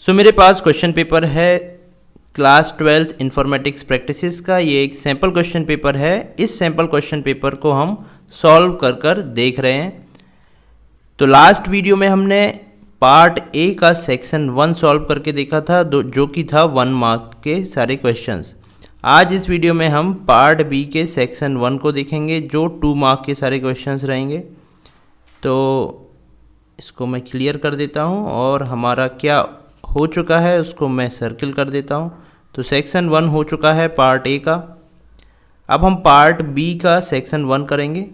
मेरे पास question paper है class 12th informatics practices का। ये एक सैम्पल क्वेश्चन पेपर है। इस सैम्पल क्वेश्चन पेपर को हम सॉल्व कर देख रहे हैं। तो लास्ट वीडियो में हमने पार्ट ए का सेक्शन 1 सॉल्व करके देखा था, जो कि था 1 मार्क के सारे क्वेश्चंस। आज इस वीडियो में हम पार्ट बी के सेक्शन 1 को देखेंगे, जो 2 मार्क के सारे क्वेश्चंस रहेंगे। तो इसको मैं क्लियर कर देता हूँ और हमारा क्या हो चुका है उसको मैं सर्किल कर देता हूँ। तो सेक्शन 1 हो चुका है पार्ट ए का। अब हम पार्ट बी का सेक्शन 1 करेंगे।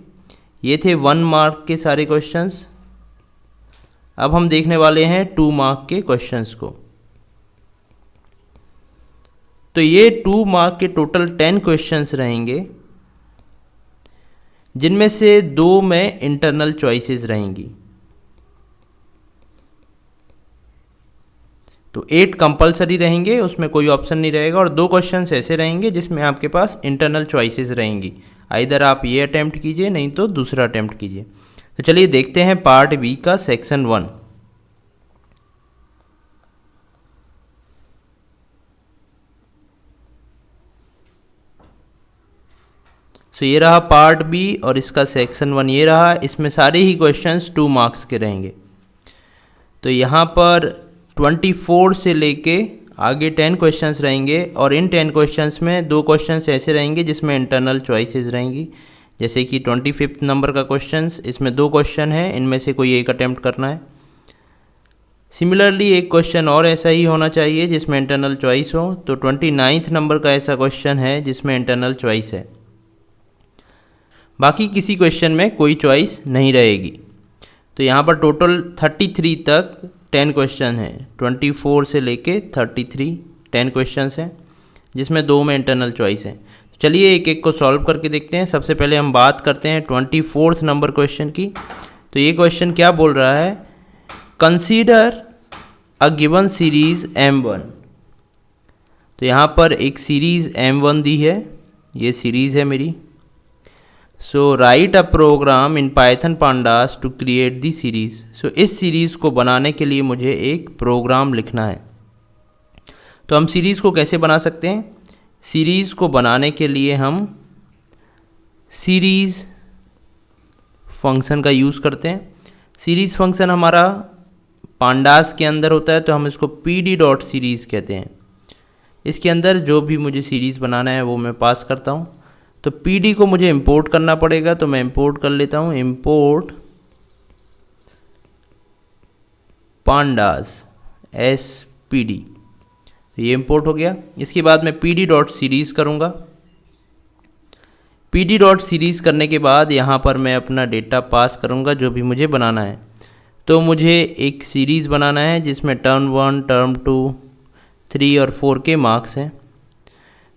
ये थे 1 मार्क के सारे क्वेश्चंस। अब हम देखने वाले हैं 2 मार्क के क्वेश्चंस को। तो ये 2 मार्क के टोटल 10 क्वेश्चंस रहेंगे, जिनमें से 2 में इंटरनल चॉइसेस रहेंगी। तो 8 कंपलसरी रहेंगे, उसमें कोई ऑप्शन नहीं रहेगा, और 2 क्वेश्चंस ऐसे रहेंगे जिसमें आपके पास इंटरनल चॉइसेस रहेंगी। आइदर आप ये अटेम्प्ट कीजिए, नहीं तो दूसरा अटेम्प्ट कीजिए। तो चलिए देखते हैं पार्ट बी का सेक्शन 1। ये रहा पार्ट बी और इसका सेक्शन 1 ये रहा। इसमें सारे ही क्वेश्चंस 2 मार्क्स के रहेंगे। तो यहाँ पर 24 से लेके आगे 10 क्वेश्चंस रहेंगे, और इन 10 क्वेश्चंस में 2 क्वेश्चंस ऐसे रहेंगे जिसमें इंटरनल चॉइसेस रहेंगी। जैसे कि 25 नंबर का क्वेश्चंस, इसमें 2 क्वेश्चन है, इनमें से कोई एक अटेम्प्ट करना है। सिमिलरली एक क्वेश्चन और ऐसा ही होना चाहिए जिसमें इंटरनल चॉइस हो। तो 29 नंबर का ऐसा क्वेश्चन है जिसमें इंटरनल चॉइस है। बाकी किसी क्वेश्चन में कोई चॉइस नहीं रहेगी। तो यहाँ पर टोटल 33 तक 10 क्वेश्चन हैं। 24 से लेके 33 10 क्वेश्चंस हैं, जिसमें 2 में इंटरनल चॉइस है। चलिए एक एक को सॉल्व करके देखते हैं। सबसे पहले हम बात करते हैं 24 नंबर क्वेश्चन की। तो ये क्वेश्चन क्या बोल रहा है, consider a given series M1। तो यहाँ पर एक सीरीज M1 दी है, ये सीरीज है मेरी। So write a program in Python pandas to create the series. So इस सीरीज़ को बनाने के लिए मुझे एक प्रोग्राम लिखना है। तो हम सीरीज़ को कैसे बना सकते हैं? सीरीज़ को बनाने के लिए हम सीरीज़ फंक्शन का यूज़ करते हैं। सीरीज़ फंक्शन हमारा पांडास के अंदर होता है, तो हम इसको pd.series कहते हैं। इसके अंदर जो भी मुझे सीरीज़ बनाना है वो मैं पास करता हूँ। तो pd को मुझे इंपोर्ट करना पड़ेगा, तो मैं इंपोर्ट कर लेता हूँ, इंपोर्ट pandas spd। तो ये इंपोर्ट हो गया। इसके बाद मैं pd.series करूँगा। pd.series करने के बाद यहाँ पर मैं अपना डेटा पास करूँगा जो भी मुझे बनाना है। तो मुझे एक सीरीज़ बनाना है जिसमें टर्म 1, टर्म 2, 3 और 4 के मार्क्स हैं।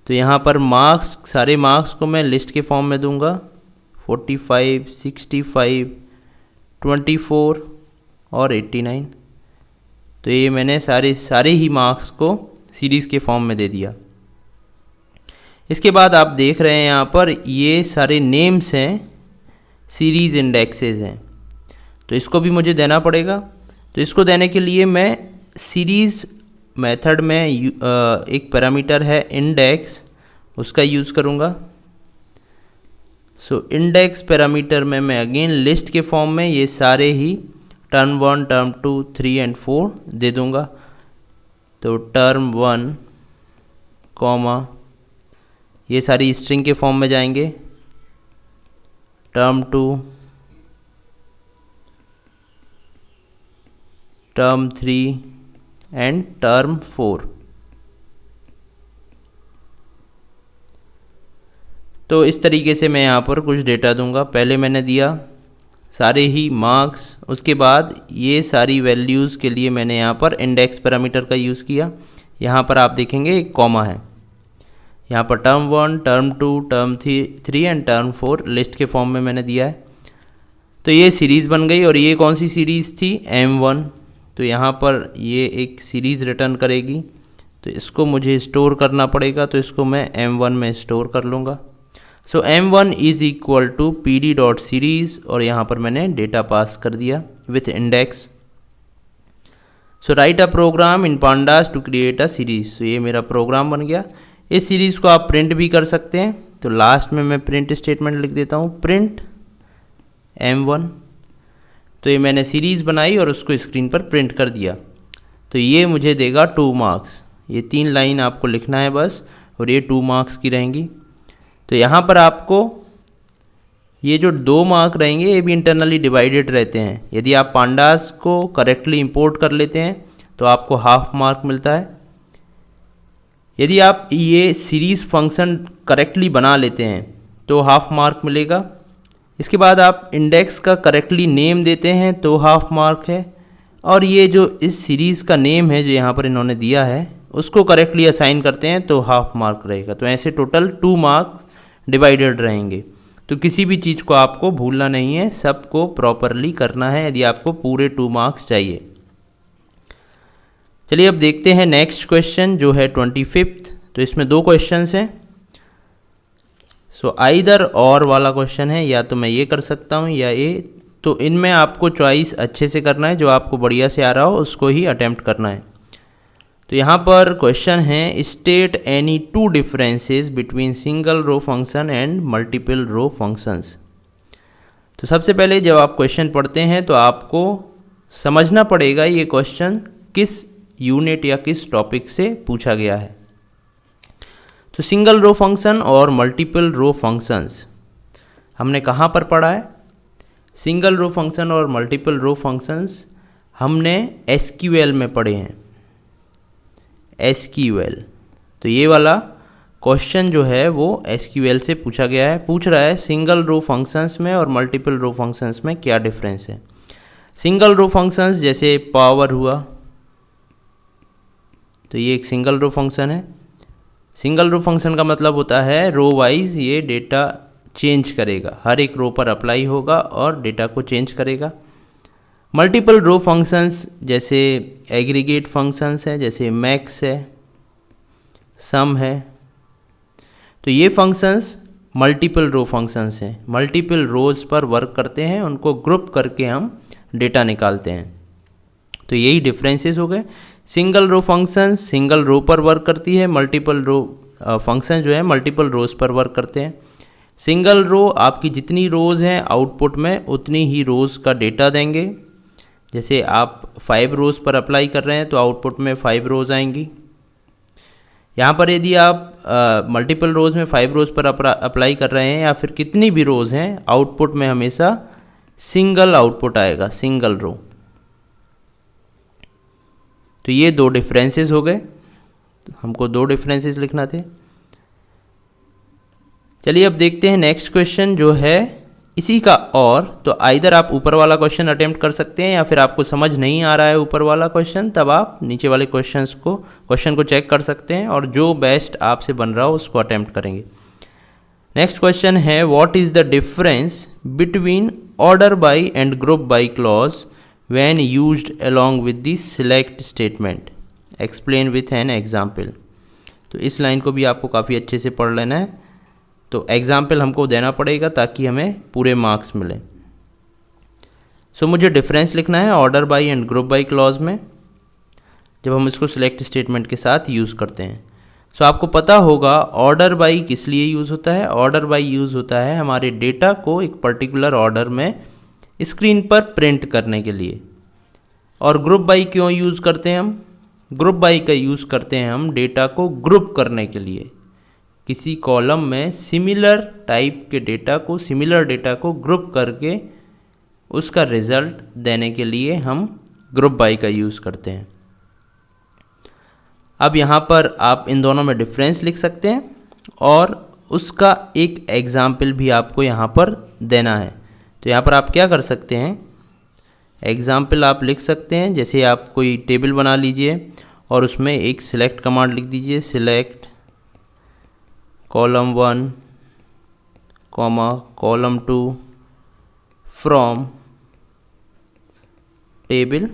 तो यहाँ पर मार्क्स, सारे मार्क्स को मैं लिस्ट के फॉर्म में दूंगा, 45, 65, 24 और 89। तो ये मैंने सारे ही मार्क्स को सीरीज़ के फॉर्म में दे दिया। इसके बाद आप देख रहे हैं यहाँ पर ये सारे नेम्स हैं, सीरीज़ इंडेक्सेस हैं। तो इसको भी मुझे देना पड़ेगा। तो इसको देने के लिए मैं सीरीज़ मेथड में एक पैरामीटर है इंडेक्स, उसका यूज़ करूँगा। सो इंडेक्स पैरामीटर में मैं अगेन लिस्ट के फॉर्म में ये सारे ही टर्म 1, टर्म 2, 3 एंड 4 दे दूँगा। तो टर्म 1 कॉमा, ये सारी स्ट्रिंग के फॉर्म में जाएंगे, टर्म 2, टर्म 3 एंड टर्म 4। तो इस तरीके से मैं यहाँ पर कुछ डेटा दूंगा। पहले मैंने दिया सारे ही मार्क्स, उसके बाद ये सारी वैल्यूज़ के लिए मैंने यहाँ पर इंडेक्स पैरामीटर का यूज़ किया। यहाँ पर आप देखेंगे एक कॉमा है। यहाँ पर term 1, term 2, term 3 and term 4 list के फॉर्म में मैंने दिया है। तो ये सीरीज़ बन गई। और ये कौन सी सीरीज़ थी? M1। तो यहाँ पर ये एक सीरीज़ रिटर्न करेगी, तो इसको मुझे स्टोर करना पड़ेगा। तो इसको मैं M1 में स्टोर कर लूँगा। सो M1 is equal to pd.series, और यहाँ पर मैंने डेटा पास कर दिया with index. So write a program in pandas to create a series. तो ये मेरा प्रोग्राम बन गया। इस सीरीज़ को आप प्रिंट भी कर सकते हैं। तो लास्ट में मैं प्रिंट स्टेटमेंट लिख देता हूँ, प्रिंट M1। तो ये मैंने सीरीज़ बनाई और उसको स्क्रीन पर प्रिंट कर दिया। तो ये मुझे देगा 2 मार्क्स। ये 3 लाइन आपको लिखना है बस, और ये 2 मार्क्स की रहेंगी। तो यहाँ पर आपको ये जो 2 मार्क रहेंगे ये भी इंटरनली डिवाइडेड रहते हैं। यदि आप पांडास को करेक्टली इंपोर्ट कर लेते हैं तो आपको हाफ मार्क मिलता है। यदि आप ये सीरीज़ फंक्शन करेक्टली बना लेते हैं तो हाफ मार्क मिलेगा। इसके बाद आप इंडेक्स का करेक्टली नेम देते हैं तो हाफ मार्क है, और ये जो इस सीरीज़ का नेम है जो यहाँ पर इन्होंने दिया है उसको करेक्टली असाइन करते हैं तो हाफ मार्क रहेगा। तो ऐसे टोटल 2 मार्क्स डिवाइडेड रहेंगे। तो किसी भी चीज़ को आपको भूलना नहीं है, सबको प्रॉपरली करना है यदि आपको पूरे 2 मार्क्स चाहिए। चलिए अब देखते हैं नेक्स्ट क्वेश्चन जो है 25th। तो इसमें 2 क्वेश्चंस हैं। सो आइदर और वाला क्वेश्चन है, या तो मैं ये कर सकता हूँ या ये। तो इनमें आपको चॉइस अच्छे से करना है, जो आपको बढ़िया से आ रहा हो उसको ही अटेम्प्ट करना है। तो यहाँ पर क्वेश्चन है, state any 2 differences between single row function and multiple row functions. तो सबसे पहले जब आप क्वेश्चन पढ़ते हैं तो आपको समझना पड़ेगा ये क्वेश्चन किस यूनिट या किस टॉपिक से पूछा गया है। तो सिंगल रो फंक्शन और मल्टीपल रो फंक्शंस हमने कहाँ पर पढ़ा है? सिंगल रो फंक्शन और मल्टीपल रो फंक्शंस हमने SQL में पढ़े हैं। SQL। तो ये वाला क्वेश्चन जो है वो SQL से पूछा गया है। पूछ रहा है सिंगल रो फंक्शंस में और मल्टीपल रो फंक्शंस में क्या डिफरेंस है। सिंगल रो फंक्शंस जैसे पावर हुआ, तो ये एक सिंगल रो फंक्शन है। सिंगल रो फंक्शन का मतलब होता है रो वाइज ये डेटा चेंज करेगा, हर एक रो पर अप्लाई होगा और डेटा को चेंज करेगा। मल्टीपल रो फंक्शंस जैसे एग्रीगेट फंक्शंस है, जैसे मैक्स है, सम है। तो ये फंक्शंस मल्टीपल रो फंक्शंस हैं, मल्टीपल रोज पर वर्क करते हैं, उनको ग्रुप करके हम डेटा निकालते हैं। तो यही डिफरेंसेस हो गए। Single row functions single row पर वर्क करती है, मल्टीपल रो फंक्शन जो है मल्टीपल रोज पर वर्क करते हैं। सिंगल रो आपकी जितनी रोज़ हैं आउटपुट में उतनी ही रोज़ का डेटा देंगे। जैसे आप 5 रोज़ पर अप्लाई कर रहे हैं तो आउटपुट में 5 रोज़ आएंगी। यहाँ पर यदि आप मल्टीपल रोज़ में 5 रोज़ पर अप्लाई कर रहे हैं या फिर कितनी भी रोज़ हैं, आउटपुट में हमेशा सिंगल आउटपुट आएगा, सिंगल रो। तो ये 2 डिफरेंसेस हो गए। हमको 2 डिफरेंसेस लिखना थे। चलिए अब देखते हैं नेक्स्ट क्वेश्चन जो है इसी का और। तो आइदर आप ऊपर वाला क्वेश्चन अटेम्प्ट कर सकते हैं, या फिर आपको समझ नहीं आ रहा है ऊपर वाला क्वेश्चन, तब आप नीचे वाले क्वेश्चन को चेक कर सकते हैं और जो बेस्ट आपसे बन रहा हो उसको अटेम्प्ट करेंगे। नेक्स्ट क्वेश्चन है, what is the difference between order by and group by clause when used along with the select statement, explain with an example. तो इस लाइन को भी आपको काफ़ी अच्छे से पढ़ लेना है। तो एग्जाम्पल हमको देना पड़ेगा ताकि हमें पूरे मार्क्स मिलें। सो मुझे डिफरेंस लिखना है order by and group by clause में, जब हम इसको सिलेक्ट स्टेटमेंट के साथ यूज़ करते हैं। सो आपको पता होगा ऑर्डर बाय किस लिए यूज़ होता है। ऑर्डर बाय यूज़ होता है हमारे डेटा को एक पर्टिकुलर ऑर्डर में स्क्रीन पर प्रिंट करने के लिए। और ग्रुप बाय क्यों यूज़ करते हैं हम? ग्रुप बाय का यूज़ करते हैं हम डेटा को ग्रुप करने के लिए। किसी कॉलम में सिमिलर टाइप के डेटा को, सिमिलर डेटा को ग्रुप करके उसका रिजल्ट देने के लिए हम ग्रुप बाय का यूज़ करते हैं। अब यहाँ पर आप इन दोनों में डिफरेंस लिख सकते हैं और उसका एक एग्जाम्पल भी आपको यहाँ पर देना है। तो यहाँ पर आप क्या कर सकते हैं, एग्जाम्पल आप लिख सकते हैं। जैसे आप कोई टेबल बना लीजिए और उसमें एक सिलेक्ट कमांड लिख दीजिए, select column 1, column 2 from table.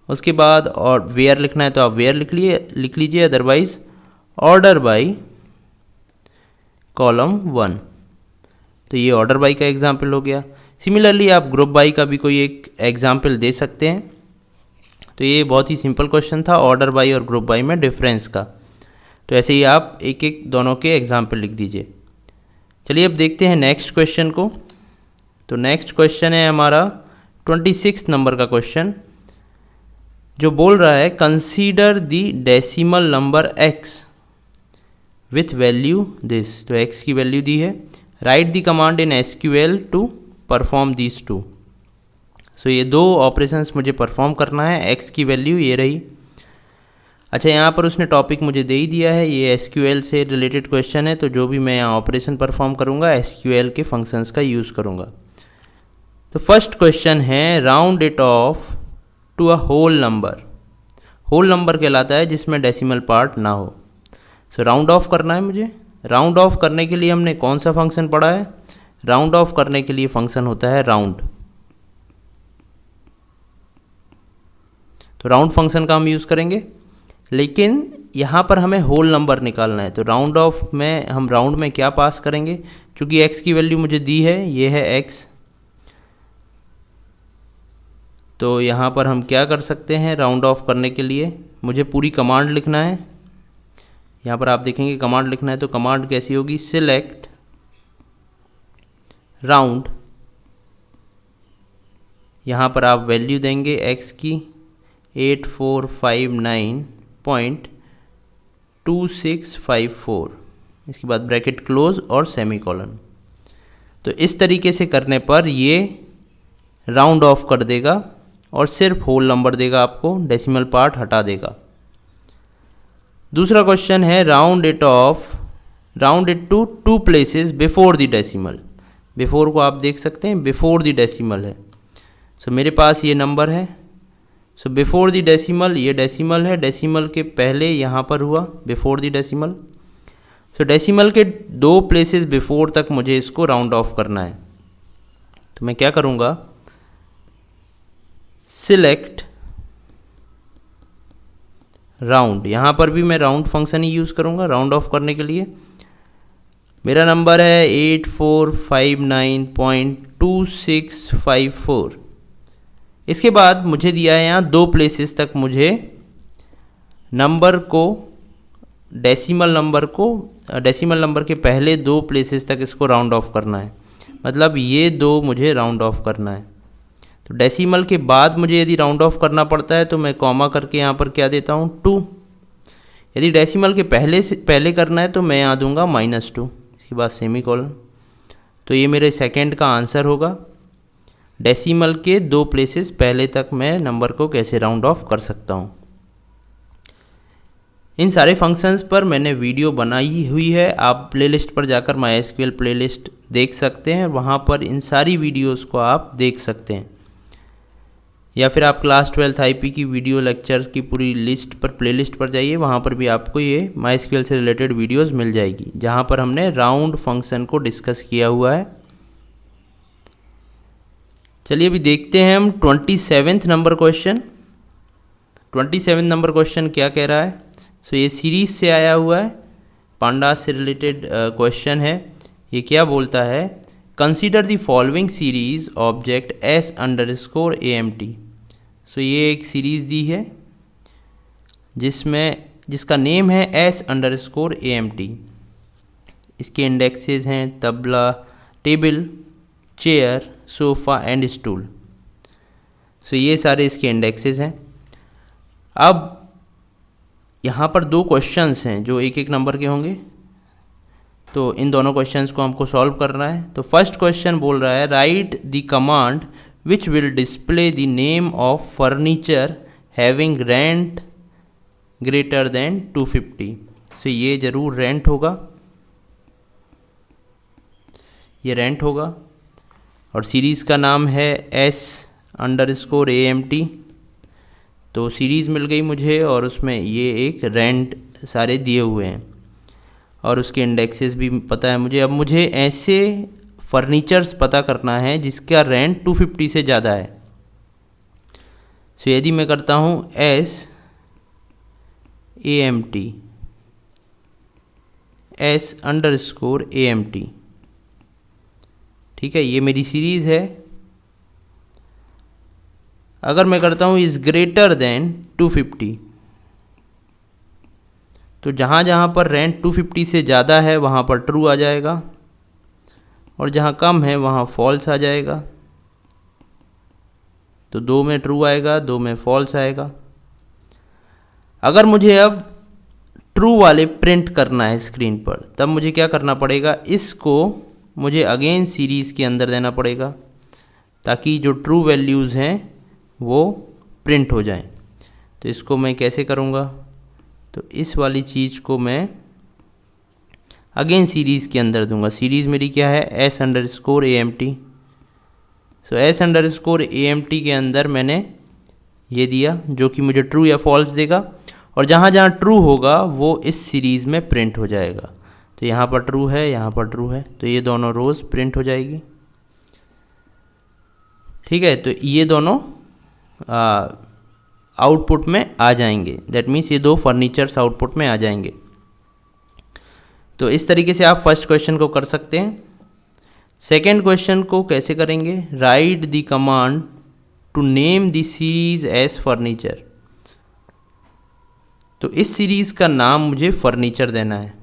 उसके बाद और वेयर लिखना है तो आप वेयर लिख लीजिए, अदरवाइज ऑर्डर बाय कॉलम 1। तो ये ऑर्डर बाय का एग्जाम्पल हो गया। सिमिलरली आप ग्रुप बाय का भी कोई एक एग्जाम्पल दे सकते हैं। तो ये बहुत ही सिंपल क्वेश्चन था ऑर्डर बाई और ग्रुप बाई में डिफरेंस का। तो ऐसे ही आप एक एक दोनों के एग्जाम्पल लिख दीजिए। चलिए अब देखते हैं नेक्स्ट क्वेश्चन को। तो नेक्स्ट क्वेश्चन है हमारा 26 नंबर का क्वेश्चन, जो बोल रहा है consider the decimal number x with value this. तो x की वैल्यू दी है, write the command in SQL to perform these two. So ये दो ऑपरेशंस मुझे परफॉर्म करना है, x की वैल्यू ये रही। अच्छा, यहाँ पर उसने टॉपिक मुझे दे ही दिया है, ये SQL से रिलेटेड क्वेश्चन है, तो जो भी मैं यहाँ ऑपरेशन परफॉर्म करूँगा SQL के फंक्शंस का यूज़ करूँगा। तो फर्स्ट क्वेश्चन है round it off to a whole number. Whole number कहलाता है जिसमें डेसिमल पार्ट ना हो। सो राउंड ऑफ करना है मुझे। राउंड ऑफ करने के लिए हमने कौन सा फंक्शन पढ़ा है? राउंड ऑफ करने के लिए फंक्शन होता है राउंड। तो राउंड फंक्शन का हम यूज़ करेंगे, लेकिन यहाँ पर हमें होल नंबर निकालना है। तो राउंड ऑफ में हम राउंड में क्या पास करेंगे? क्योंकि x की वैल्यू मुझे दी है, ये है x, तो यहाँ पर हम क्या कर सकते हैं? राउंड ऑफ करने के लिए मुझे पूरी कमांड लिखना है। यहाँ पर आप देखेंगे कमांड लिखना है, तो कमांड कैसी होगी? Select round. यहाँ पर आप वैल्यू देंगे x की 8459.2654, इसके बाद ब्रैकेट क्लोज और सेमीकोलन। तो इस तरीके से करने पर ये राउंड ऑफ कर देगा और सिर्फ होल नंबर देगा आपको, डेसिमल पार्ट हटा देगा। दूसरा क्वेश्चन है round it to two places before the decimal. Before को आप देख सकते हैं, बिफोर द डेसिमल है। सो मेरे पास ये नंबर है, सो बिफोर द डेसिमल, ये डेसिमल है, डेसिमल के पहले यहाँ पर हुआ before the decimal. So decimal के दो प्लेसेस बिफोर तक मुझे इसको राउंड ऑफ करना है। तो मैं क्या करूँगा? Select round. यहाँ पर भी मैं राउंड फंक्शन ही यूज़ करूँगा राउंड ऑफ करने के लिए। मेरा नंबर है 8459.2654। इसके बाद मुझे दिया है यहाँ दो प्लेसेस तक मुझे नंबर को, डेसिमल नंबर के पहले दो प्लेसेस तक इसको राउंड ऑफ करना है। मतलब ये दो मुझे राउंड ऑफ करना है। तो डेसिमल के बाद मुझे यदि राउंड ऑफ करना पड़ता है तो मैं कॉमा करके यहाँ पर क्या देता हूँ? 2। यदि डेसिमल के पहले करना है तो मैं यहाँ दूंगा -2, इसके बाद सेमीकोलन। तो ये मेरे सेकंड का आंसर होगा। डेसिमल के दो प्लेसेस पहले तक मैं नंबर को कैसे राउंड ऑफ कर सकता हूँ। इन सारे फंक्शंस पर मैंने वीडियो बनाई हुई है, आप प्लेलिस्ट पर जाकर MySQL प्लेलिस्ट देख सकते हैं, वहाँ पर इन सारी वीडियोस को आप देख सकते हैं। या फिर आप क्लास 12th IP की वीडियो लेक्चर की पूरी लिस्ट पर, प्लेलिस्ट पर जाइए, वहाँ पर भी आपको ये MySQL से रिलेटेड वीडियोस मिल जाएगी, जहाँ पर हमने राउंड फंक्शन को डिस्कस किया हुआ है। चलिए अभी देखते हैं हम 27 नंबर क्वेश्चन। 27 नंबर क्वेश्चन क्या कह रहा है? सो ये सीरीज से आया हुआ है, पांडास से रिलेटेड क्वेश्चन है। ये क्या बोलता है? Consider the following series object S_AMT। सो ये एक सीरीज़ दी है जिसका नेम है S_AMT। इसके इंडेक्सेस हैं tabla, table, chair, sofa and stool. So ये सारे इसके इंडेक्सेस हैं। अब यहाँ पर दो क्वेश्चंस हैं जो एक एक नंबर के होंगे, तो इन दोनों क्वेश्चंस को हमको सॉल्व करना है। तो फर्स्ट क्वेश्चन बोल रहा है write the command which will display the name of furniture having rent greater than 250। सो ये ज़रूर रेंट होगा, ये रेंट होगा। और सीरीज़ का नाम है S_AMT। तो सीरीज़ मिल गई मुझे और उसमें ये एक रेंट सारे दिए हुए हैं और उसके इंडेक्सेस भी पता है मुझे। अब मुझे ऐसे फर्नीचर्स पता करना है जिसका रेंट 250 से ज़्यादा है। सो यदि मैं करता हूँ S_AMT, ठीक है, ये मेरी सीरीज़ है। अगर मैं करता हूँ इज़ ग्रेटर देन 250, तो जहाँ जहाँ पर रेंट 250 से ज़्यादा है वहाँ पर ट्रू आ जाएगा, और जहाँ कम है वहाँ फॉल्स आ जाएगा। तो 2 में ट्रू आएगा, 2 में फॉल्स आएगा। अगर मुझे अब ट्रू वाले प्रिंट करना है स्क्रीन पर, तब मुझे क्या करना पड़ेगा, इसको मुझे अगेन सीरीज़ के अंदर देना पड़ेगा ताकि जो ट्रू वैल्यूज़ हैं वो प्रिंट हो जाएं। तो इसको मैं कैसे करूँगा, तो इस वाली चीज़ को मैं अगेन सीरीज़ के अंदर दूंगा। सीरीज़ मेरी क्या है, s_amt। सो s_amt के अंदर मैंने ये दिया जो कि मुझे ट्रू या फॉल्स देगा, और जहाँ जहाँ ट्रू होगा वो इस सीरीज़ में प्रिंट हो जाएगा। तो यहाँ पर ट्रू है, यहाँ पर ट्रू है, तो ये दोनों रोज़ प्रिंट हो जाएगी। ठीक है, तो ये दोनों आउटपुट में आ जाएंगे। दैट मीन्स ये 2 फर्नीचर्स आउटपुट में आ जाएंगे। तो इस तरीके से आप फर्स्ट क्वेश्चन को कर सकते हैं। सेकेंड क्वेश्चन को कैसे करेंगे, write the command to name the series as furniture. तो इस सीरीज़ का नाम मुझे फर्नीचर देना है।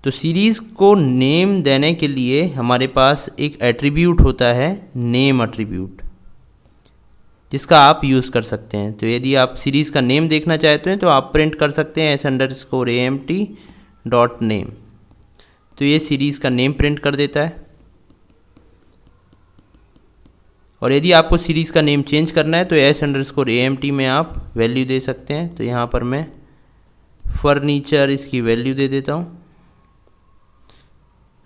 तो सीरीज़ को नेम देने के लिए हमारे पास एक एट्रीब्यूट होता है, नेम एट्रीब्यूट, जिसका आप यूज़ कर सकते हैं। तो यदि आप सीरीज़ का नेम देखना चाहते हैं तो आप प्रिंट कर सकते हैं s_amt.name। तो ये सीरीज़ का नेम प्रिंट कर देता है। और यदि आपको सीरीज़ का नेम चेंज करना है तो s_amt में आप वैल्यू दे सकते हैं। तो यहाँ पर मैं फर्नीचर इसकी वैल्यू दे देता हूँ।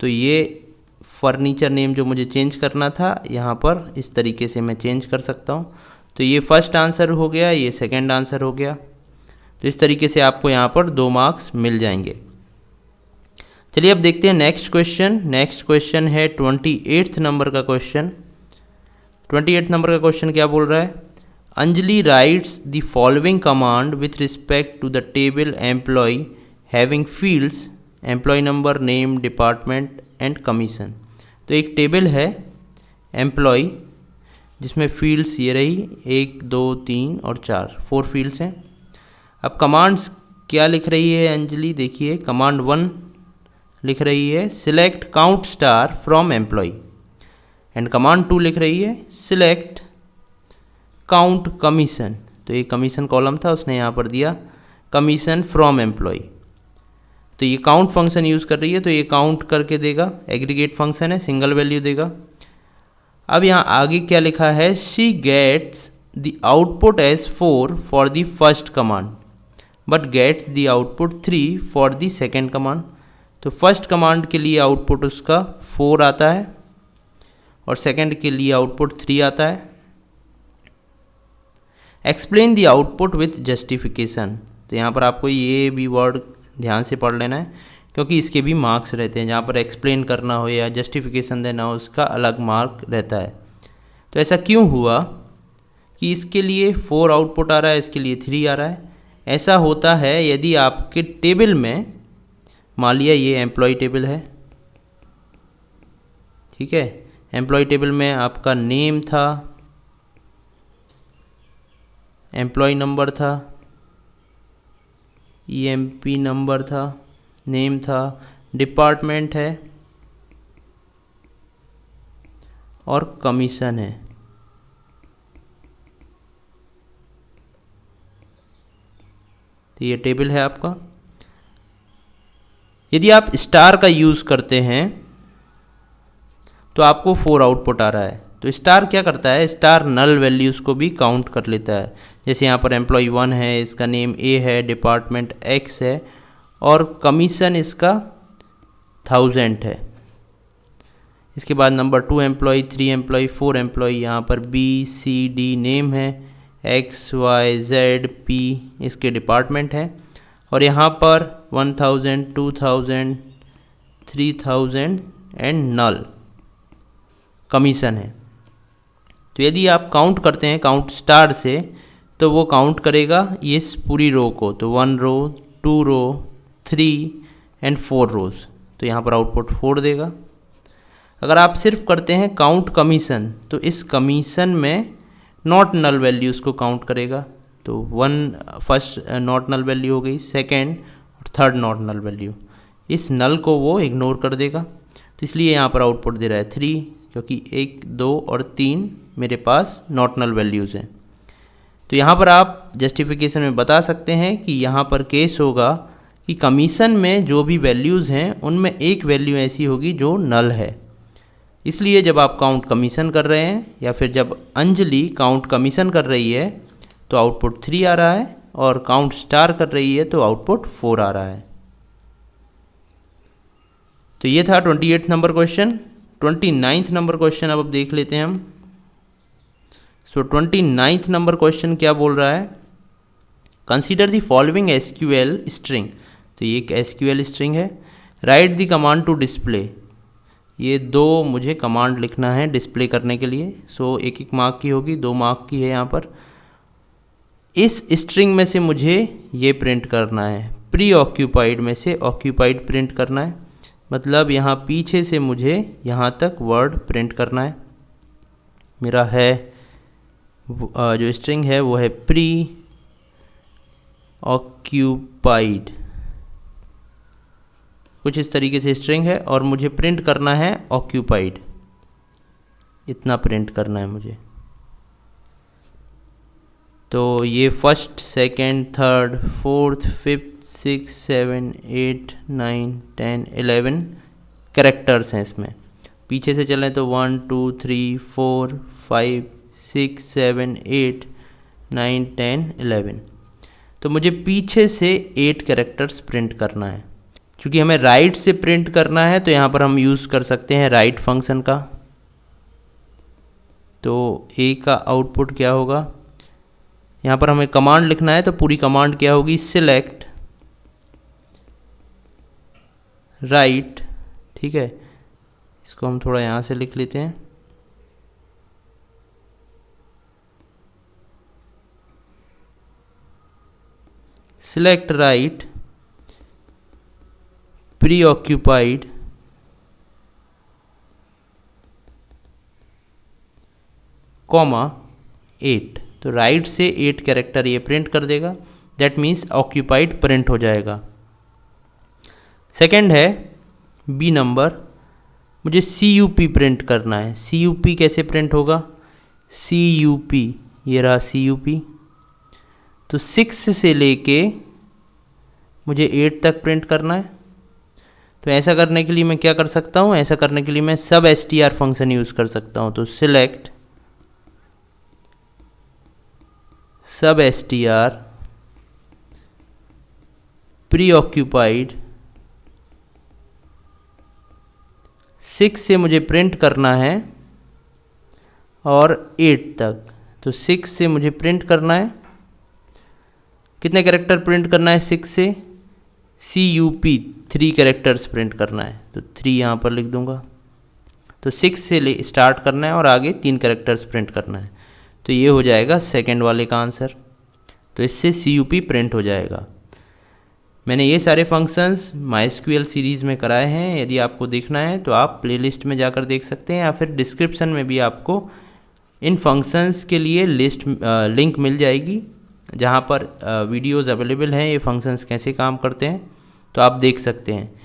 तो ये फर्नीचर नेम जो मुझे चेंज करना था, यहाँ पर इस तरीके से मैं चेंज कर सकता हूँ। तो ये फर्स्ट आंसर हो गया, ये सेकंड आंसर हो गया। तो इस तरीके से आपको यहाँ पर 2 मार्क्स मिल जाएंगे। चलिए अब देखते हैं नेक्स्ट क्वेश्चन। नेक्स्ट क्वेश्चन है 28 नंबर का क्वेश्चन। 28 नंबर का क्वेश्चन क्या बोल रहा है, Anjali writes the following command with respect to the table employ having fields employ number, name, department and commission. तो एक टेबल है एम्प्लॉय जिसमें फील्ड्स ये रही 1 2 3 और 4 फील्ड्स हैं। अब कमांड्स क्या लिख रही है अंजलि, देखिए कमांड 1 लिख रही है select count star from employ, and command 2 लिख रही है सिलेक्ट काउंट कमीशन। तो ये कमीशन कॉलम था, उसने यहाँ पर दिया कमीशन फ्रॉम एम्प्लॉय। तो ये काउंट फंक्शन यूज़ कर रही है, तो ये काउंट करके देगा, एग्रीगेट फंक्शन है, सिंगल वैल्यू देगा। अब यहाँ आगे क्या लिखा है, she gets the output as 4 for the first command but gets the output 3 for the second command. तो फर्स्ट कमांड के लिए आउटपुट उसका 4 आता है और सेकेंड के लिए आउटपुट 3 आता है। Explain the output with justification. तो यहाँ पर आपको ये भी वर्ड ध्यान से पढ़ लेना है क्योंकि इसके भी मार्क्स रहते हैं। जहाँ पर एक्सप्लेन करना हो या जस्टिफिकेशन देना हो उसका अलग मार्क रहता है। तो ऐसा क्यों हुआ कि इसके लिए 4 आउटपुट आ रहा है, इसके लिए 3 आ रहा है। ऐसा होता है यदि आपके टेबल में, मान लिया ये एम्प्लॉय टेबल है, ठीक है, एम्प्लॉय टेबल में आपका नेम था, एम्प्लॉय नंबर था, EMP नंबर था, नेम था, डिपार्टमेंट है और कमीशन है। तो ये टेबल है आपका। यदि आप स्टार का यूज़ करते हैं तो आपको 4 आउटपुट आ रहा है। तो स्टार क्या करता है, स्टार नल वैल्यूज़ को भी काउंट कर लेता है। जैसे यहाँ पर एम्प्लॉय 1 है, इसका नेम A है, डिपार्टमेंट X है और कमीशन इसका 1000 है। इसके बाद नंबर 2 एम्प्लॉय, 3 एम्प्लॉय, 4 एम्प्लॉय, यहाँ पर B C D नेम है, X Y Z P इसके डिपार्टमेंट है और यहाँ पर 1000, 2000, 3000 एंड नल कमीशन है। तो यदि आप काउंट करते हैं काउंट स्टार से तो वो काउंट करेगा इस पूरी रो को। तो 1 रो, 2 रो, 3 एंड 4 रोज। तो यहाँ पर आउटपुट 4 देगा। अगर आप सिर्फ करते हैं काउंट कमीशन तो इस कमीशन में नॉट नल वैल्यूज़ को काउंट करेगा। तो फर्स्ट नॉट नल वैल्यू हो गई, सेकेंड और थर्ड नॉट नल वैल्यू, इस नल को वो इग्नोर कर देगा। तो इसलिए यहाँ पर आउटपुट दे रहा है 3, क्योंकि 1, 2 और 3 मेरे पास नॉट नल वैल्यूज़ हैं। तो यहाँ पर आप जस्टिफिकेशन में बता सकते हैं कि यहाँ पर केस होगा कि कमीशन में जो भी वैल्यूज़ हैं उनमें एक वैल्यू ऐसी होगी जो नल है। इसलिए जब आप काउंट कमीशन कर रहे हैं या फिर जब अंजलि काउंट कमीशन कर रही है तो आउटपुट 3 आ रहा है, और काउंट स्टार कर रही है तो आउटपुट 4 आ रहा है। तो ये था 28 नंबर क्वेश्चन। 29 नंबर क्वेश्चन अब देख लेते हैं हम। सो 29 नंबर क्वेश्चन क्या बोल रहा है, consider the following SQL string. तो ये एक SQL स्ट्रिंग है। Write the command to display, ये 2 मुझे कमांड लिखना है डिस्प्ले करने के लिए। सो 1-1 मार्क की होगी, 2 मार्क की है यहाँ पर। इस स्ट्रिंग में से मुझे ये प्रिंट करना है, प्री ऑक्यूपाइड में से ऑक्यूपाइड प्रिंट करना है, मतलब यहाँ पीछे से मुझे यहाँ तक वर्ड प्रिंट करना है। मेरा है जो स्ट्रिंग है वो है प्री ऑक्यूपाइड, कुछ इस तरीके से स्ट्रिंग है, और मुझे प्रिंट करना है ऑक्यूपाइड, इतना प्रिंट करना है मुझे। तो ये first, second, third, fourth, fifth, 6, 7, 8, 9, 10, 11 characters हैं इसमें। पीछे से चलें तो 1, 2, 3, 4, 5, 6, 7, 8, 9, 10, 11। तो मुझे पीछे से 8 कैरेक्टर्स प्रिंट करना है। क्योंकि हमें राइट से प्रिंट करना है तो यहाँ पर हम यूज़ कर सकते हैं राइट फंक्शन का। तो ए का आउटपुट क्या होगा, यहाँ पर हमें कमांड लिखना है तो पूरी कमांड क्या होगी, सिलेक्ट राइट। ठीक है, इसको हम थोड़ा यहाँ से लिख लेते हैं। Select right pre occupied comma 8। तो राइट से 8 कैरेक्टर ये प्रिंट कर देगा, दैट मीन्स ऑक्यूपाइड प्रिंट हो जाएगा। सेकंड है बी नंबर, मुझे CUP प्रिंट करना है। CUP कैसे प्रिंट होगा, CUP, ये रहा CUP। तो 6 से लेके मुझे 8 तक प्रिंट करना है। तो ऐसा करने के लिए मैं क्या कर सकता हूँ, ऐसा करने के लिए मैं सब str फंक्शन यूज़ कर सकता हूँ। तो सिलेक्ट सब str प्री ऑक्यूपाइड 6 से मुझे प्रिंट करना है और 8 तक। तो 6 से मुझे प्रिंट करना है, कितने कैरेक्टर प्रिंट करना है 6 से, CUP 3 कैरेक्टर्स प्रिंट करना है। तो 3 यहाँ पर लिख दूंगा। तो 6 से स्टार्ट करना है और आगे 3 कैरेक्टर्स प्रिंट करना है। तो ये हो जाएगा सेकंड वाले का आंसर। तो इससे CUP प्रिंट हो जाएगा। मैंने ये सारे फंक्शंस MySQL सीरीज़ में कराए हैं। यदि आपको देखना है तो आप प्लेलिस्ट में जाकर देख सकते हैं, या फिर डिस्क्रिप्शन में भी आपको इन फंक्शंस के लिए लिंक मिल जाएगी, जहाँ पर वीडियोज़ अवेलेबल हैं ये फंक्शंस कैसे काम करते हैं, तो आप देख सकते हैं।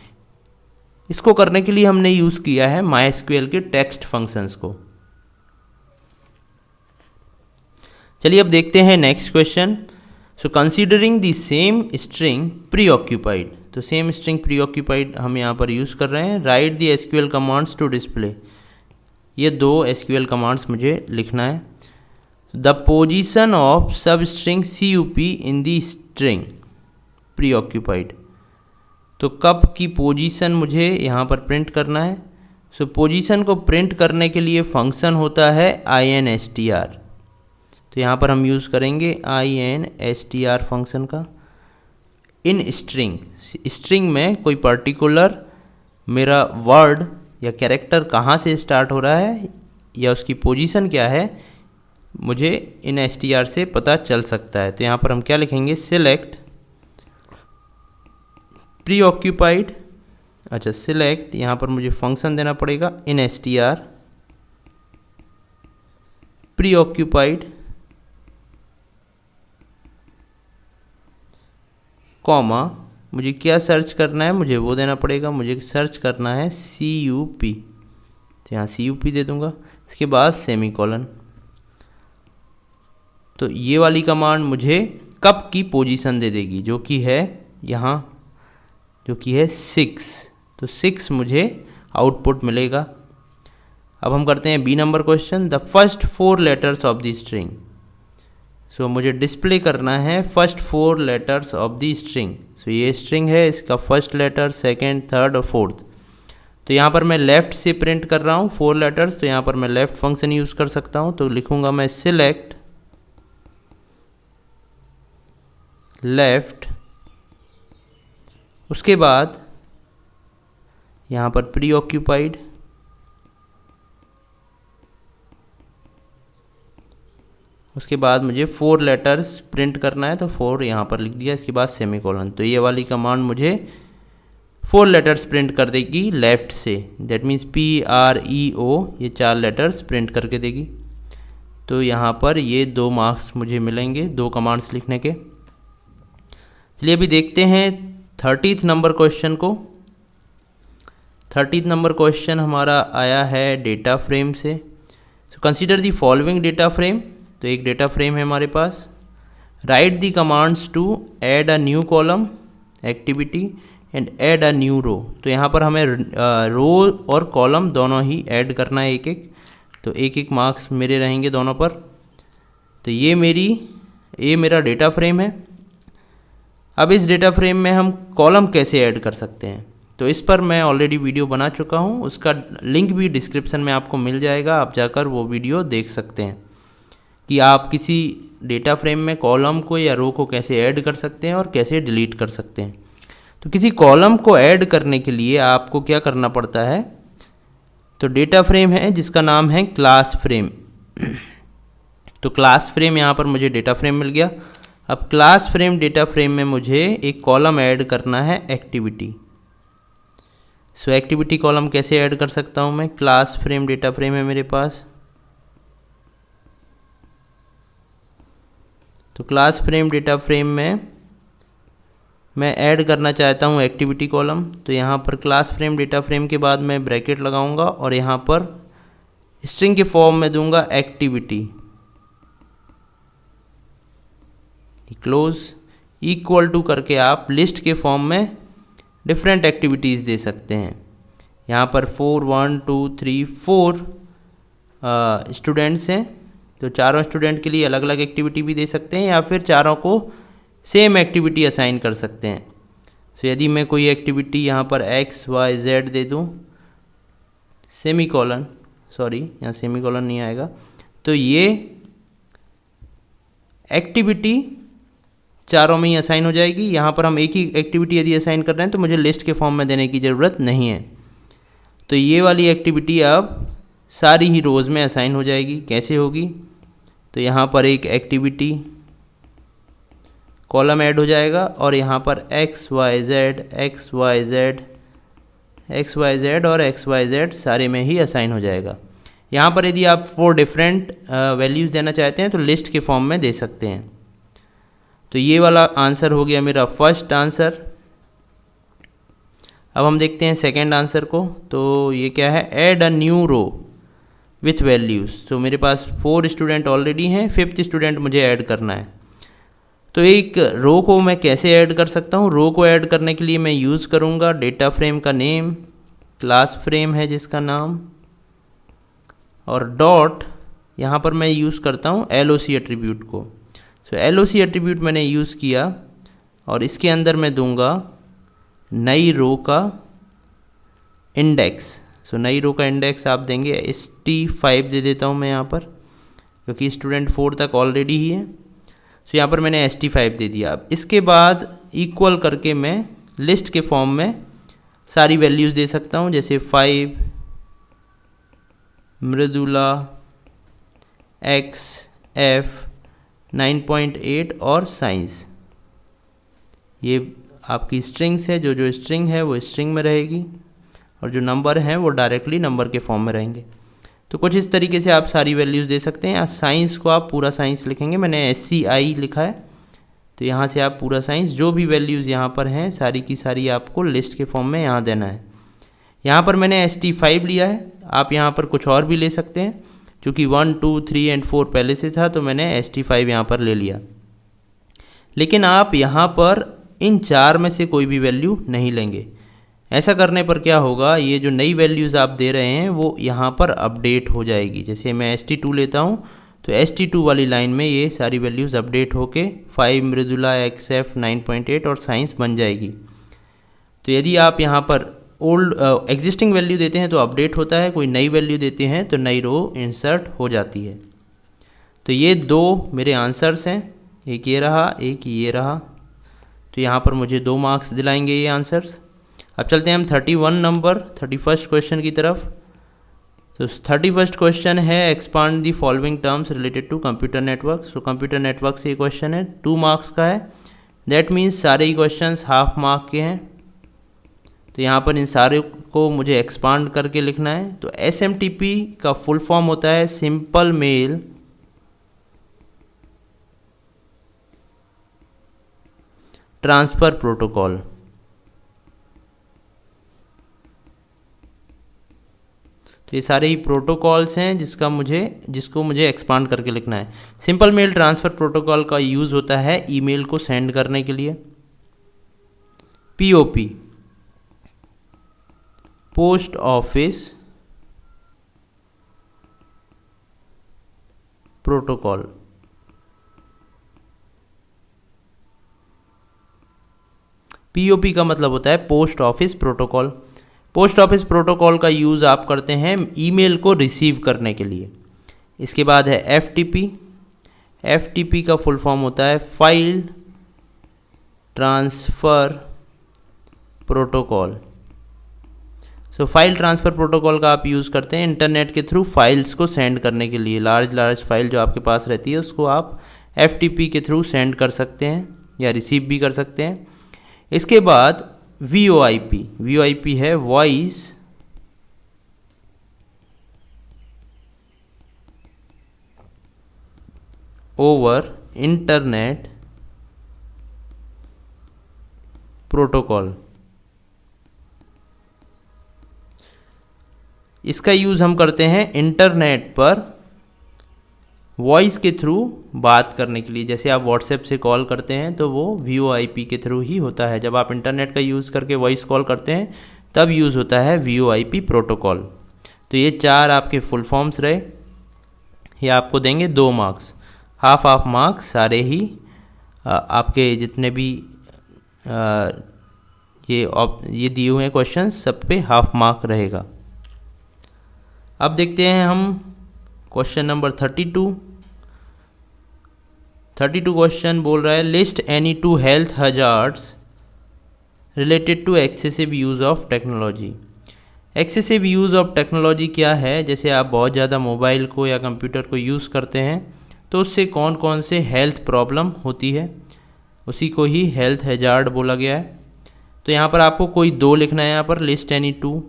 इसको करने के लिए हमने यूज़ किया है MySQL के टेक्स्ट फंक्शंस को। चलिए अब देखते हैं next question. So considering the same string preoccupied, तो सेम स्ट्रिंग प्री ऑक्यूपाइड हम यहाँ पर यूज़ कर रहे हैं। Write the SQL commands to display, ये 2 SQL कमांड्स मुझे लिखना है। The position of substring CUP in the string preoccupied, तो कब की पोजीशन मुझे यहाँ पर प्रिंट करना है। सो पोजीशन को प्रिंट करने के लिए फंक्शन होता है INSTR। तो यहाँ पर हम यूज़ करेंगे INSTR फंक्शन का। इन स्ट्रिंग, स्ट्रिंग में कोई पर्टिकुलर मेरा वर्ड या कैरेक्टर कहाँ से स्टार्ट हो रहा है या उसकी पोजीशन क्या है, मुझे इन STR से पता चल सकता है। तो यहाँ पर हम क्या लिखेंगे, सिलेक्ट प्री ऑक्यूपाइड, अच्छा सिलेक्ट, यहाँ पर मुझे फंक्शन देना पड़ेगा INSTR प्री ऑक्यूपाइड कॉमा मुझे क्या सर्च करना है, मुझे वो देना पड़ेगा, मुझे सर्च करना है CUP, तो यहाँ CUP दे दूँगा। इसके बाद सेमीकोलन। तो ये वाली कमांड मुझे कप की पोजीशन दे देगी, जो कि है यहाँ, जो कि है 6। तो 6 मुझे आउटपुट मिलेगा। अब हम करते हैं B number question, the first 4 letters of the string. So मुझे डिस्प्ले करना है first 4 letters of the string. So ये स्ट्रिंग है, इसका फर्स्ट लेटर, सेकेंड, थर्ड और फोर्थ। तो यहाँ पर मैं लेफ़्ट से प्रिंट कर रहा हूँ 4 लेटर्स, तो यहाँ पर मैं लेफ़्ट फंक्शन यूज़ कर सकता हूँ। तो लिखूँगा मैं सिलेक्ट लेफ़्ट, उसके बाद यहाँ पर प्री ऑक्यूपाइड, उसके बाद मुझे 4 लेटर्स प्रिंट करना है, तो 4 यहाँ पर लिख दिया। इसके बाद सेमीकोलन। तो ये वाली कमांड मुझे 4 लेटर्स प्रिंट कर देगी लेफ़्ट से, दैट मीन्स PREO, ये 4 लेटर्स प्रिंट करके देगी। तो यहाँ पर ये 2 मार्क्स मुझे मिलेंगे 2 कमांड्स लिखने के। चलिए अभी देखते हैं 30th नंबर क्वेश्चन को। 30th नंबर क्वेश्चन हमारा आया है डेटा फ्रेम से। So consider the following data frame. तो एक डेटा फ्रेम है हमारे पास। Write the commands to add a new column activity and add a new row. तो यहाँ पर हमें रो और कॉलम दोनों ही ऐड करना है एक एक, तो एक एक मार्क्स मेरे रहेंगे दोनों पर। तो ये मेरा डेटा फ्रेम है। अब इस डेटा फ्रेम में हम कॉलम कैसे ऐड कर सकते हैं, तो इस पर मैं ऑलरेडी वीडियो बना चुका हूँ, उसका लिंक भी डिस्क्रिप्शन में आपको मिल जाएगा, आप जाकर वो वीडियो देख सकते हैं कि आप किसी डेटा फ्रेम में कॉलम को या रो को कैसे ऐड कर सकते हैं और कैसे डिलीट कर सकते हैं। तो किसी कॉलम को ऐड करने के लिए आपको क्या करना पड़ता है, तो डेटा फ्रेम है जिसका नाम है क्लास फ्रेम। तो क्लास फ्रेम यहाँ पर मुझे डेटा फ्रेम मिल गया। अब क्लास फ्रेम डेटा फ्रेम में मुझे एक कॉलम ऐड करना है एक्टिविटी। सो एक्टिविटी कॉलम कैसे ऐड कर सकता हूँ मैं, क्लास फ्रेम डेटा फ्रेम है मेरे पास। तो क्लास फ्रेम डेटा फ्रेम में मैं ऐड करना चाहता हूँ एक्टिविटी कॉलम। तो यहाँ पर क्लास फ्रेम डेटा फ्रेम के बाद मैं ब्रैकेट लगाऊंगा और यहाँ पर स्ट्रिंग के फॉर्म में दूंगा एक्टिविटी, क्लोज इक्वल टू करके आप लिस्ट के फॉर्म में डिफरेंट एक्टिविटीज़ दे सकते हैं। यहाँ पर 4 1 2 3 4 स्टूडेंट्स हैं, तो चारों स्टूडेंट के लिए अलग अलग एक्टिविटी भी दे सकते हैं या फिर चारों को सेम एक्टिविटी असाइन कर सकते हैं। सो यदि मैं कोई एक्टिविटी यहाँ पर X Y Z दे दूँ, सेमीकोलन, सॉरी यहाँ सेमीकोलन नहीं आएगा, तो ये एक्टिविटी चारों में ही असाइन हो जाएगी। यहाँ पर हम एक ही एक्टिविटी यदि असाइन कर रहे हैं तो मुझे लिस्ट के फॉर्म में देने की ज़रूरत नहीं है। तो ये वाली एक्टिविटी अब सारी ही रोज़ में असाइन हो जाएगी। कैसे होगी, तो यहाँ पर एक एक्टिविटी कॉलम ऐड हो जाएगा और यहाँ पर X Y Z और XYZ सारे में ही असाइन हो जाएगा। यहाँ पर यदि आप 4 डिफरेंट वैल्यूज़ देना चाहते हैं तो लिस्ट के फॉर्म में दे सकते हैं। तो ये वाला आंसर हो गया मेरा फर्स्ट आंसर। अब हम देखते हैं सेकंड आंसर को। तो ये क्या है, add a new row with values. तो मेरे पास 4 स्टूडेंट ऑलरेडी हैं, 5th स्टूडेंट मुझे ऐड करना है। तो एक रो को मैं कैसे ऐड कर सकता हूँ, रो को ऐड करने के लिए मैं यूज़ करूँगा डेटा फ्रेम का नेम, क्लास फ्रेम है जिसका नाम, और डॉट यहाँ पर मैं यूज़ करता हूँ LOC एट्रीब्यूट को। सो LOC एट्रीब्यूट मैंने यूज़ किया और इसके अंदर मैं दूंगा नई रो का इंडेक्स। सो नई रो का इंडेक्स आप देंगे ST5 दे देता हूँ मैं यहाँ पर, क्योंकि स्टूडेंट 4 तक ऑलरेडी ही है। सो यहाँ पर मैंने ST5 दे दिया। अब इसके बाद इक्वल करके मैं लिस्ट के फॉर्म में सारी वैल्यूज़ दे सकता हूँ, जैसे 5, मृदुला, X, F, 9.8 और साइंस। ये आपकी स्ट्रिंग्स है, जो स्ट्रिंग है वो स्ट्रिंग में रहेगी और जो नंबर हैं वो डायरेक्टली नंबर के फॉर्म में रहेंगे। तो कुछ इस तरीके से आप सारी वैल्यूज़ दे सकते हैं। या साइंस को आप पूरा साइंस लिखेंगे, मैंने SCI लिखा है, तो यहाँ से आप पूरा साइंस जो भी वैल्यूज़ यहाँ पर हैं सारी की सारी आपको लिस्ट के फॉर्म में यहाँ देना है। यहाँ पर मैंने ST5 लिया है, आप यहाँ पर कुछ और भी ले सकते हैं। क्योंकि 1, 2, 3 एंड 4 पहले से था तो मैंने ST5 यहाँ पर ले लिया। लेकिन आप यहाँ पर इन 4 में से कोई भी वैल्यू नहीं लेंगे। ऐसा करने पर क्या होगा, ये जो नई वैल्यूज़ आप दे रहे हैं वो यहाँ पर अपडेट हो जाएगी। जैसे मैं ST2 लेता हूँ तो ST2 वाली लाइन में ये सारी वैल्यूज़ अपडेट होके 5 मृदुला XF 9.8 और साइंस बन जाएगी। तो यदि आप यहाँ पर ओल्ड एग्जिस्टिंग वैल्यू देते हैं तो अपडेट होता है, कोई नई वैल्यू देते हैं तो नई रो इंसर्ट हो जाती है। तो ये दो मेरे आंसर्स हैं, एक ये रहा एक ये रहा। तो यहाँ पर मुझे 2 मार्क्स दिलाएंगे ये आंसर्स। अब चलते हैं हम 31 नंबर 31st क्वेश्चन की तरफ। तो 31st क्वेश्चन है expand the following terms related to computer network. So computer network से ये क्वेश्चन है, 2 मार्क्स का है। दैट मीन्स सारे ही क्वेश्चंस हाफ मार्क के हैं। तो यहाँ पर इन सारे को मुझे एक्सपांड करके लिखना है। तो SMTP का फुल फॉर्म होता है सिंपल मेल ट्रांसफ़र प्रोटोकॉल। तो ये सारे ही प्रोटोकॉल्स हैं जिसको मुझे एक्सपांड करके लिखना है। सिंपल मेल ट्रांसफ़र प्रोटोकॉल का यूज़ होता है ईमेल को सेंड करने के लिए। POP post office protocol. POP का मतलब होता है post office protocol. Post office protocol का यूज़ आप करते हैं ईमेल को रिसीव करने के लिए। इसके बाद है FTP। FTP का फुल फॉर्म होता है फाइल ट्रांसफ़र प्रोटोकॉल। सो फाइल ट्रांसफ़र प्रोटोकॉल का आप यूज़ करते हैं इंटरनेट के थ्रू फाइल्स को सेंड करने के लिए। लार्ज फाइल जो आपके पास रहती है उसको आप FTP के थ्रू सेंड कर सकते हैं या रिसीव भी कर सकते हैं। इसके बाद VoIP है वॉइस ओवर इंटरनेट प्रोटोकॉल। इसका यूज़ हम करते हैं इंटरनेट पर वॉइस के थ्रू बात करने के लिए। जैसे आप व्हाट्सएप से कॉल करते हैं तो वो VoIP के थ्रू ही होता है। जब आप इंटरनेट का यूज़ करके वॉइस कॉल करते हैं तब यूज़ होता है VoIP प्रोटोकॉल। तो ये 4 आपके फुल फॉर्म्स रहे। ये आपको देंगे 2 मार्क्स, हाफ मार्क्स सारे ही आपके जितने भी ये दिए हुए क्वेश्चन सब पे हाफ मार्क रहेगा। अब देखते हैं हम क्वेश्चन नंबर 32 क्वेश्चन बोल रहा है list any 2 health hazards related to excessive use of technology. Excessive use of technology क्या है, जैसे आप बहुत ज़्यादा मोबाइल को या कंप्यूटर को यूज़ करते हैं तो उससे कौन कौन से हेल्थ प्रॉब्लम होती है, उसी को ही हेल्थ हजार्ड बोला गया है। तो यहाँ पर आपको कोई 2 लिखना है। यहाँ पर लिस्ट एनी 2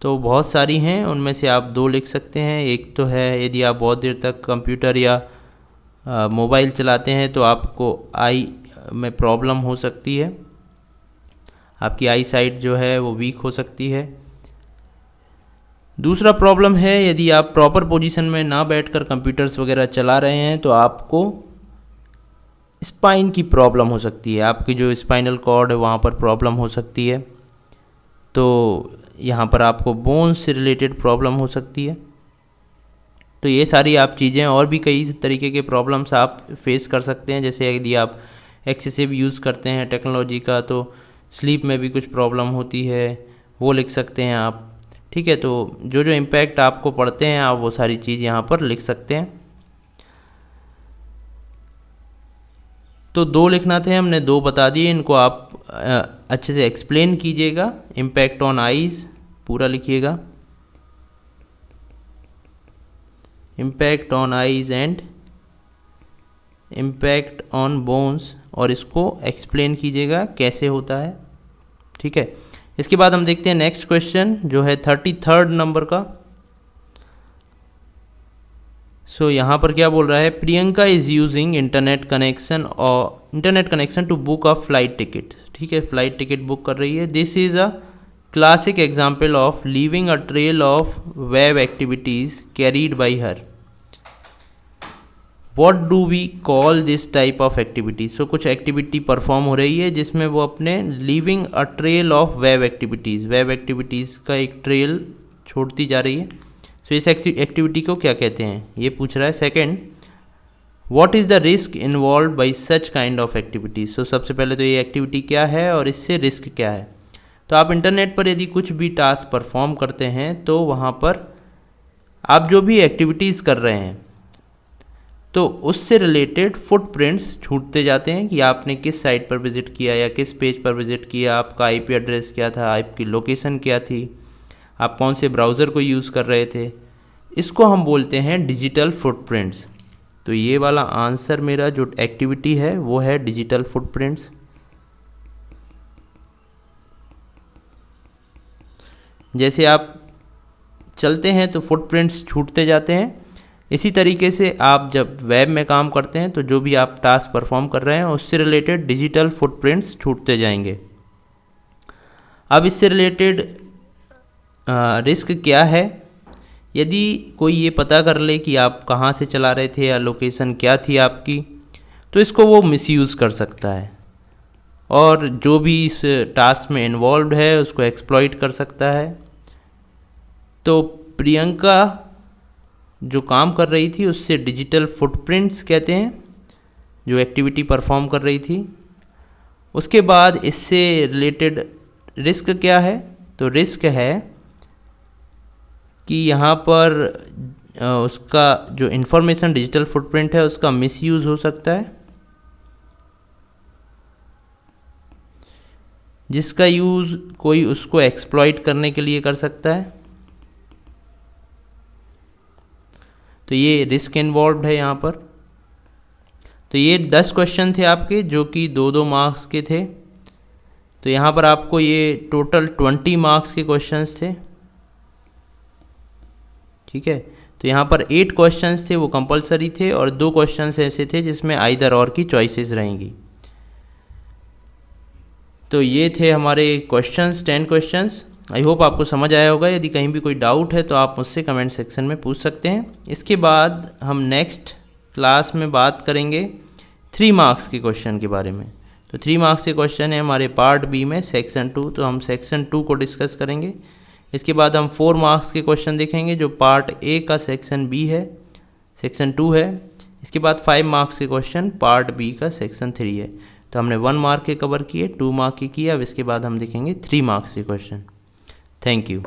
तो बहुत सारी हैं, उनमें से आप 2 लिख सकते हैं। एक तो है यदि आप बहुत देर तक कंप्यूटर या मोबाइल चलाते हैं तो आपको आई में प्रॉब्लम हो सकती है, आपकी आई साइट जो है वो वीक हो सकती है। दूसरा प्रॉब्लम है यदि आप प्रॉपर पोजीशन में ना बैठकर कंप्यूटर्स वगैरह चला रहे हैं तो आपको स्पाइन की प्रॉब्लम हो सकती है, आपकी जो स्पाइनल कॉर्ड है वहाँ पर प्रॉब्लम हो सकती है। तो यहाँ पर आपको बोन्स से रिलेटेड प्रॉब्लम हो सकती है। तो ये सारी आप चीज़ें और भी कई तरीके के प्रॉब्लम्स आप फेस कर सकते हैं। जैसे यदि आप एक्सेसिव यूज़ करते हैं टेक्नोलॉजी का तो स्लीप में भी कुछ प्रॉब्लम होती है, वो लिख सकते हैं आप। ठीक है, तो जो जो इम्पैक्ट आपको पड़ते हैं आप वो सारी चीज़ यहाँ पर लिख सकते हैं। तो 2 लिखना थे, हमने 2 बता दिए। इनको आप अच्छे से एक्सप्लेन कीजिएगा। इम्पैक्ट ऑन आइज़ पूरा लिखिएगा, impact on eyes and impact on bones, और इसको एक्सप्लेन कीजिएगा कैसे होता है। ठीक है, इसके बाद हम देखते हैं नेक्स्ट क्वेश्चन जो है 33rd नंबर का। सो यहाँ पर क्या बोल रहा है, Priyanka is using internet connection to book a flight ticket. ठीक है, फ्लाइट टिकट बुक कर रही है। This is a classic example of leaving a trail of web activities carried by her. What do we call this type of activities. So कुछ activity perform हो रही है जिसमें वो अपने leaving a trail of web activities का एक trail छोड़ती जा रही है। सो इस एक्टिविटी को क्या कहते हैं, ये पूछ रहा है। Second, what is the risk involve by such kind of activities. So सबसे पहले तो ये एक्टिविटी क्या है और इससे रिस्क क्या है। तो आप इंटरनेट पर यदि कुछ भी टास्क परफॉर्म करते हैं तो वहाँ पर आप जो भी एक्टिविटीज़ कर रहे हैं तो उससे रिलेटेड फुटप्रिंट्स छूटते जाते हैं कि आपने किस साइट पर विज़िट किया या किस पेज पर विज़िट किया, आपका आईपी एड्रेस क्या था, आपकी लोकेशन क्या थी, आप कौन से ब्राउज़र को यूज़ कर रहे थे। इसको हम बोलते हैं डिजिटल फुटप्रिंट्स। तो ये वाला आंसर मेरा जो एक्टिविटी है वो है डिजिटल फुटप्रिंट्स। जैसे आप चलते हैं तो फुटप्रिंट्स छूटते जाते हैं, इसी तरीके से आप जब वेब में काम करते हैं तो जो भी आप टास्क परफॉर्म कर रहे हैं उससे रिलेटेड डिजिटल फुटप्रिंट्स छूटते जाएंगे। अब इससे रिलेटेड रिस्क क्या है, यदि कोई ये पता कर ले कि आप कहाँ से चला रहे थे या लोकेशन क्या थी आपकी, तो इसको वो मिसयूज़ कर सकता है और जो भी इस टास्क में इन्वॉल्व है उसको एक्सप्लॉइट कर सकता है। तो प्रियंका जो काम कर रही थी उससे डिजिटल फुटप्रिंट्स कहते हैं, जो एक्टिविटी परफॉर्म कर रही थी। उसके बाद इससे रिलेटेड रिस्क क्या है, तो रिस्क है कि यहाँ पर उसका जो इन्फॉर्मेशन डिजिटल फुटप्रिंट है उसका मिसयूज़ हो सकता है, जिसका यूज़ कोई उसको एक्सप्लॉइट करने के लिए कर सकता है। तो ये रिस्क इन्वॉल्व है यहाँ पर। तो ये 10 क्वेश्चन थे आपके जो कि 2-2 मार्क्स के थे। तो यहाँ पर आपको ये टोटल 20 मार्क्स के क्वेश्चंस थे। ठीक है, तो यहाँ पर 8 क्वेश्चंस थे वो कंपलसरी थे और 2 क्वेश्चंस ऐसे थे जिसमें आइदर और की चॉइसेस रहेंगी। तो ये थे हमारे क्वेश्चंस, 10 क्वेश्चंस। आई होप आपको समझ आया होगा। यदि कहीं भी कोई डाउट है तो आप मुझसे कमेंट सेक्शन में पूछ सकते हैं। इसके बाद हम नेक्स्ट क्लास में बात करेंगे 3 मार्क्स के क्वेश्चन के बारे में। तो 3 मार्क्स के क्वेश्चन है हमारे पार्ट बी में सेक्शन 2, तो हम सेक्शन 2 को डिस्कस करेंगे। इसके बाद हम 4 मार्क्स के क्वेश्चन देखेंगे जो पार्ट ए का सेक्शन बी है, सेक्शन 2 है। इसके बाद 5 मार्क्स के क्वेश्चन पार्ट बी का सेक्शन 3 है। तो हमने 1 मार्क के कवर किए, 2 मार्क के किए। अब इसके बाद हम देखेंगे 3 मार्क्स के क्वेश्चन। Thank you.